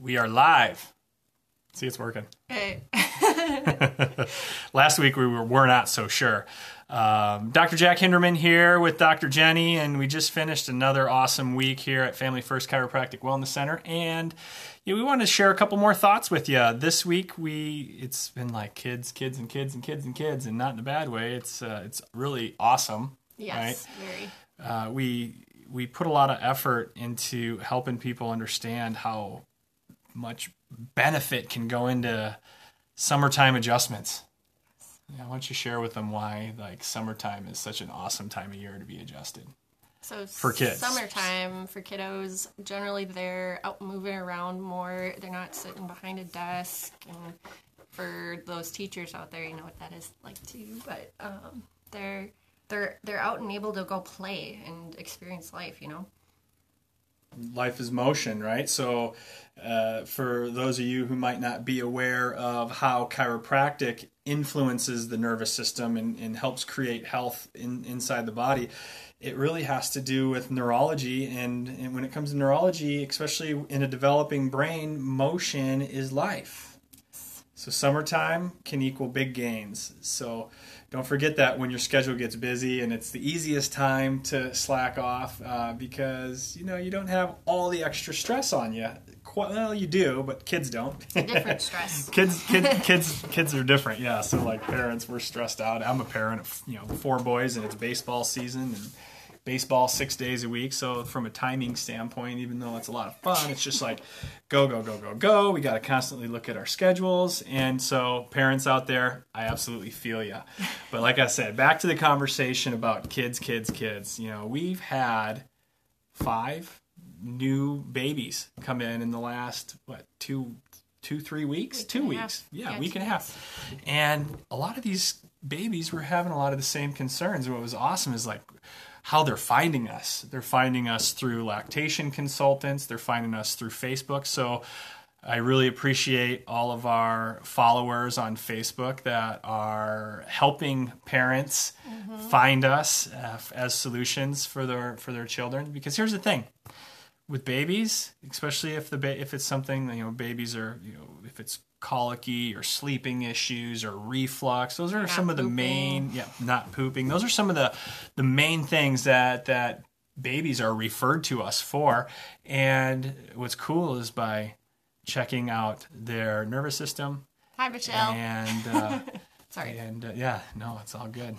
We are live. See, it's working. Hey. Last week we were not so sure. Dr. Jack Hinderman here with Dr. Jenny, and we just finished another awesome week here at Family First Chiropractic Wellness Center, and we want to share a couple more thoughts with you. This week it's been like kids, and not in a bad way. It's really awesome. Yes, right? Very. We put a lot of effort into helping people understand how much benefit can go into summertime adjustments. Yeah, why don't you share with them why summertime is such an awesome time of year to be adjusted? So for kids, summertime for kiddos, generally they're out moving around more. They're not sitting behind a desk. And for those teachers out there, you know what that is like too. But they're out and able to go play and experience life. Life is motion, right? So for those of you who might not be aware of how chiropractic influences the nervous system and helps create health inside the body, it really has to do with neurology. And when it comes to neurology, especially in a developing brain, motion is life. So summertime can equal big gains. So don't forget that when your schedule gets busy, and it's the easiest time to slack off because you don't have all the extra stress on you. Well, you do, but kids don't. It's a different stress. Kids are different. Yeah. So like parents, we're stressed out. I'm a parent of 4 boys, and it's baseball season and baseball 6 days a week. So from a timing standpoint, even though it's a lot of fun, it's just like go. We got to constantly look at our schedules. And so parents out there, I absolutely feel you. But like I said, back to the conversation about kids. We've had 5 new babies come in the last, 3 weeks? 2 weeks. Yeah, week and a half. And a lot of these babies were having a lot of the same concerns. And what was awesome is how they're finding us. They're finding us through lactation consultants. They're finding us through Facebook. So I really appreciate all of our followers on Facebook that are helping parents find us as solutions for their children. Because here's the thing. With babies, especially if it's something, babies are, if it's colicky or sleeping issues or reflux, those are some of the main, not pooping. Those are some of the main things that babies are referred to us for. And what's cool is by checking out their nervous system. Hi, Michelle. And sorry. And no, it's all good.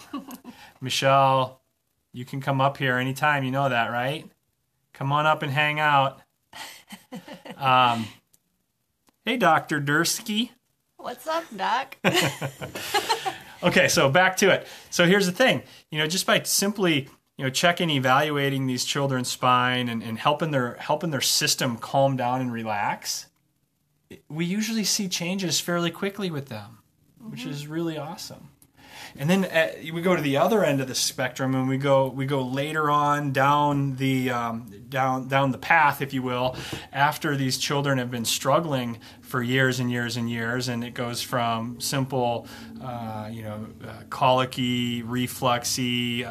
Michelle, you can come up here anytime. You know that, right? Come on up and hang out. Hey, Dr. Dursky. What's up, Doc? Okay, so back to it. So here's the thing. Just by simply, checking, evaluating these children's spine and helping their system calm down and relax, we usually see changes fairly quickly with them, which is really awesome. And then we go to the other end of the spectrum, and we go later on down the down the path, if you will, after these children have been struggling for years and years and years, and it goes from simple, colicky, refluxy,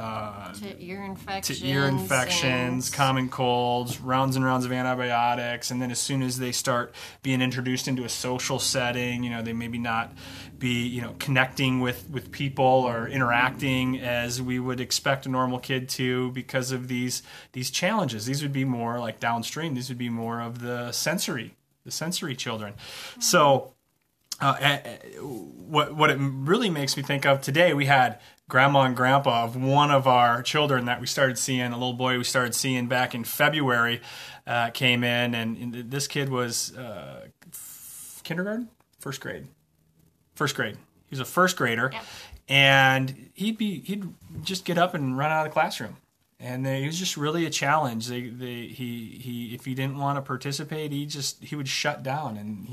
to ear infections, common colds, rounds and rounds of antibiotics, and then as soon as they start being introduced into a social setting, they maybe not be connecting with people or interacting as we would expect a normal kid to because of these challenges. These would be more like downstream. These would be more of the sensory children. So what it really makes me think of today, we had grandma and grandpa of one of our children that we started seeing, a little boy we started seeing back in February, came in, and this kid was kindergarten? First grade. He was a first grader. Yeah. And he'd just get up and run out of the classroom. And he was just really a challenge. He if he didn't want to participate, he would shut down, and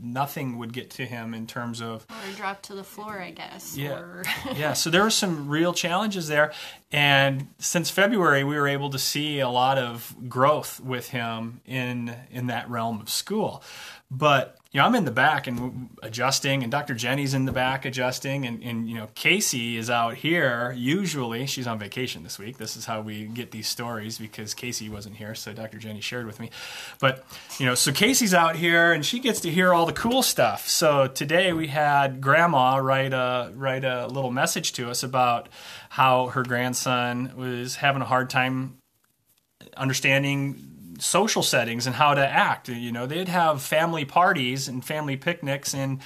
nothing would get to him in terms of, or drop to the floor, I guess. Yeah, yeah. So there were some real challenges there, and since February, we were able to see a lot of growth with him in that realm of school. But I'm in the back and adjusting, and Dr. Jenny's in the back adjusting, and Casey is out here. Usually, she's on vacation this week. This is how we get these stories, because Casey wasn't here, so Dr. Jenny shared with me. But, so Casey's out here, and she gets to hear all the cool stuff. So today we had Grandma write a little message to us about how her grandson was having a hard time understanding social settings and how to act. They'd have family parties and family picnics, and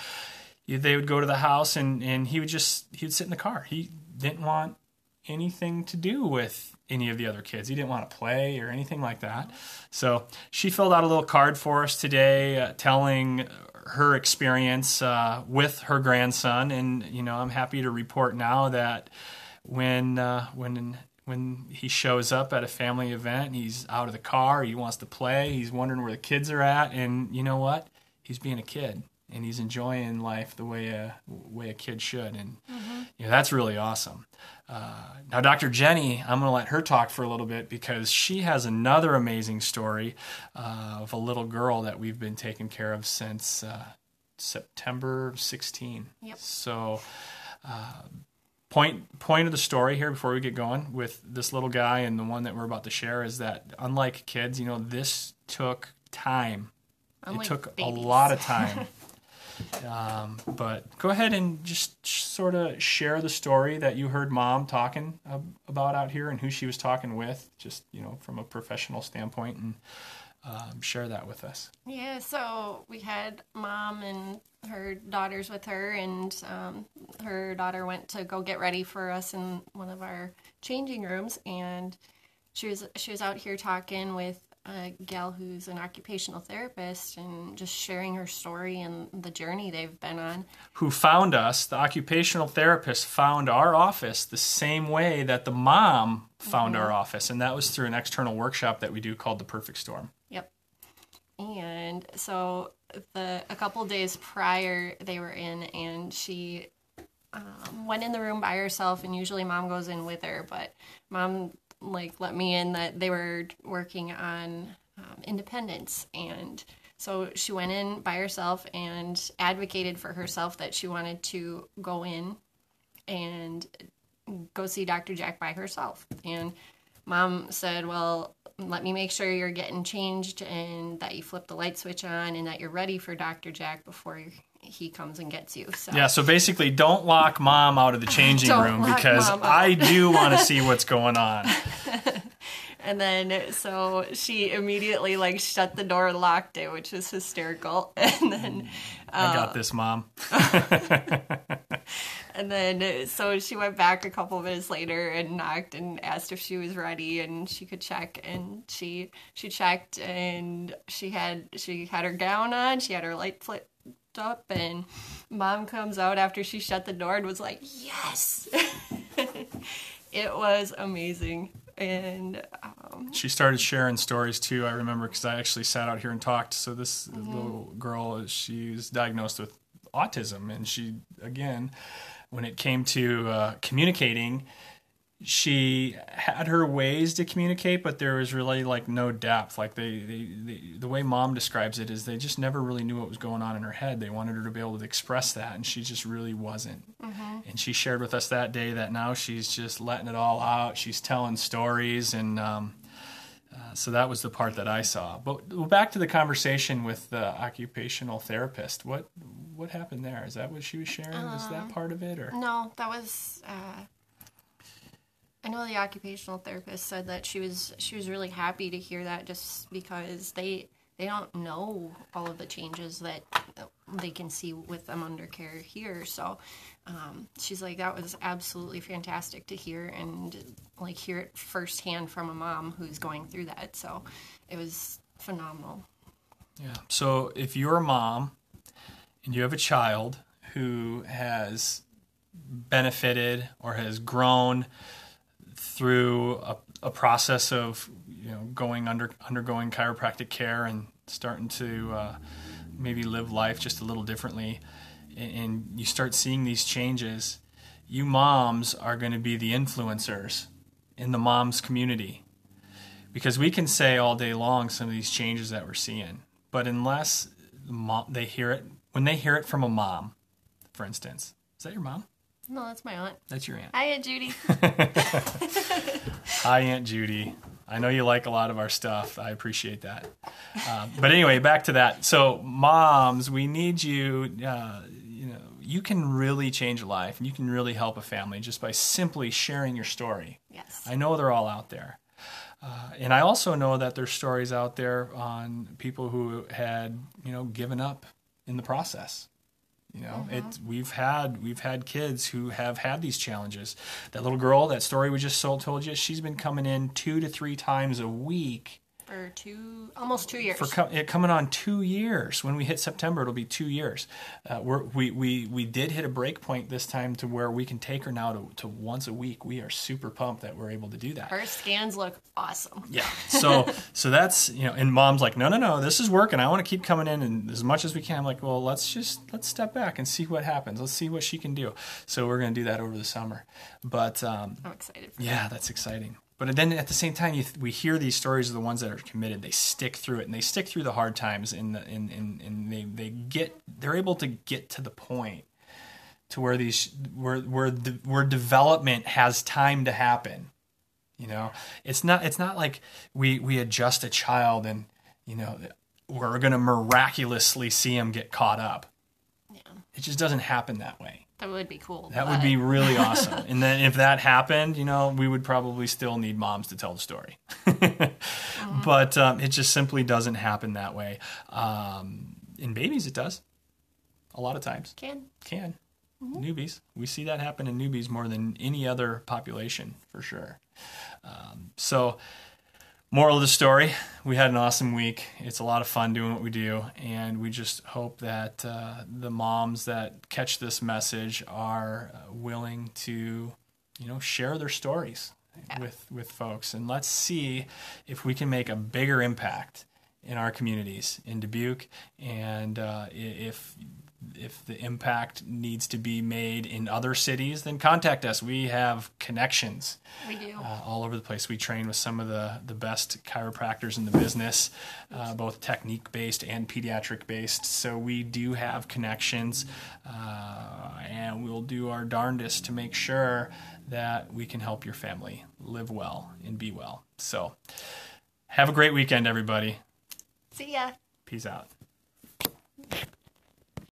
they would go to the house, and he would sit in the car. He didn't want anything to do with any of the other kids. He didn't want to play or anything like that. So she filled out a little card for us today, telling her experience with her grandson. And I'm happy to report now that when he shows up at a family event, he's out of the car, he wants to play, he's wondering where the kids are at, and you know what? He's being a kid, and he's enjoying life the way a kid should, and that's really awesome. Now, Dr. Jenny, I'm going to let her talk for a little bit, because she has another amazing story of a little girl that we've been taking care of since September 16. Yep. So Point of the story here before we get going with this little guy and the one that we're about to share is that, unlike kids, this took time. It took babies. A lot of time. But go ahead and just sort of share the story that you heard Mom talking about out here and who she was talking with, just, from a professional standpoint, and share that with us. Yeah, so we had Mom and her daughters with her, and her daughter went to go get ready for us in one of our changing rooms, and she was out here talking with a gal who's an occupational therapist, and just sharing her story and the journey they've been on. Who found us, the occupational therapist found our office the same way that the mom found our office, and that was through an external workshop that we do called The Perfect Storm. Yep. And so a couple days prior, they were in, and she went in the room by herself, and usually Mom goes in with her, but Mom let me in that they were working on independence, and so she went in by herself and advocated for herself that she wanted to go in and go see Dr. Jack by herself. And Mom said, well, let me make sure you're getting changed and that you flip the light switch on and that you're ready for Dr. Jack before he comes and gets you. So basically, don't lock Mom out of the changing room, because I do want to see what's going on. And then, so she immediately shut the door and locked it, which was hysterical. And then I got this, Mom. And then, so she went back a couple minutes later and knocked and asked if she was ready and she could check. And she checked, and she had her gown on, she had her light flipped up, and Mom comes out after she shut the door and was like, yes! It was amazing. And she started sharing stories too, I remember, because I actually sat out here and talked. So this little girl, she's diagnosed with autism, and she, again, when it came to communicating, she had her ways to communicate, but there was really no depth. The way Mom describes it is they just never really knew what was going on in her head. They wanted her to be able to express that, and she just really wasn't. And she shared with us that day that now she's just letting it all out. She's telling stories, and so that was the part that I saw. But back to the conversation with the occupational therapist. What happened there? Is that what she was sharing? Was that part of it, or no? That was. I know the occupational therapist said that she was really happy to hear that, just because they don't know all of the changes that they can see with them under care here. So she's like, that was absolutely fantastic to hear, and hear it firsthand from a mom who's going through that. So it was phenomenal. Yeah. So if you're a mom and you have a child who has benefited or has grown through a process of undergoing chiropractic care and starting to maybe live life just a little differently, and you start seeing these changes, you moms are going to be the influencers in the moms community, because we can say all day long some of these changes that we're seeing, but unless they hear it when they hear it from a mom, for instance. Is that your mom? No, that's my aunt. That's your aunt. Hi, Aunt Judy. Hi, Aunt Judy. I know you like a lot of our stuff. I appreciate that. But anyway, back to that. So, moms, we need you. You can really change a life, and you can really help a family just by simply sharing your story. Yes. I know they're all out there. And I also know that there's stories out there on people who had, given up in the process. We've had kids who have had these challenges. That little girl, that story we just told you, she's been coming in 2 to 3 times a week. For almost 2 years. Coming on 2 years. When we hit September, it'll be 2 years. We did hit a break point this time to where we can take her now to once a week. We are super pumped that we're able to do that. Her scans look awesome. Yeah. So that's, and mom's like, no, this is working. I want to keep coming in and as much as we can. I'm like, well, let's step back and see what happens. Let's see what she can do. So we're going to do that over the summer. But I'm excited. Yeah, that's exciting. But then at the same time, we hear these stories of the ones that are committed. They stick through it, and they stick through the hard times, and they're able to get to the point to where where development has time to happen. It's not like we adjust a child and we're going to miraculously see him get caught up. Yeah, it just doesn't happen that way. That would be cool. That would be really awesome. And then if that happened, we would probably still need moms to tell the story. But it just simply doesn't happen that way. In babies, it does. A lot of times. Can. Mm-hmm. Newbies. We see that happen in newbies more than any other population, for sure. Moral of the story, we had an awesome week. It's a lot of fun doing what we do, and we just hope that the moms that catch this message are willing to, share their stories with folks. And let's see if we can make a bigger impact in our communities in Dubuque, and if the impact needs to be made in other cities, then contact us. We have connections. We do. All over the place. We train with some of the best chiropractors in the business, both technique-based and pediatric-based. So we do have connections, and we'll do our darndest to make sure that we can help your family live well and be well. So have a great weekend, everybody. See ya. Peace out.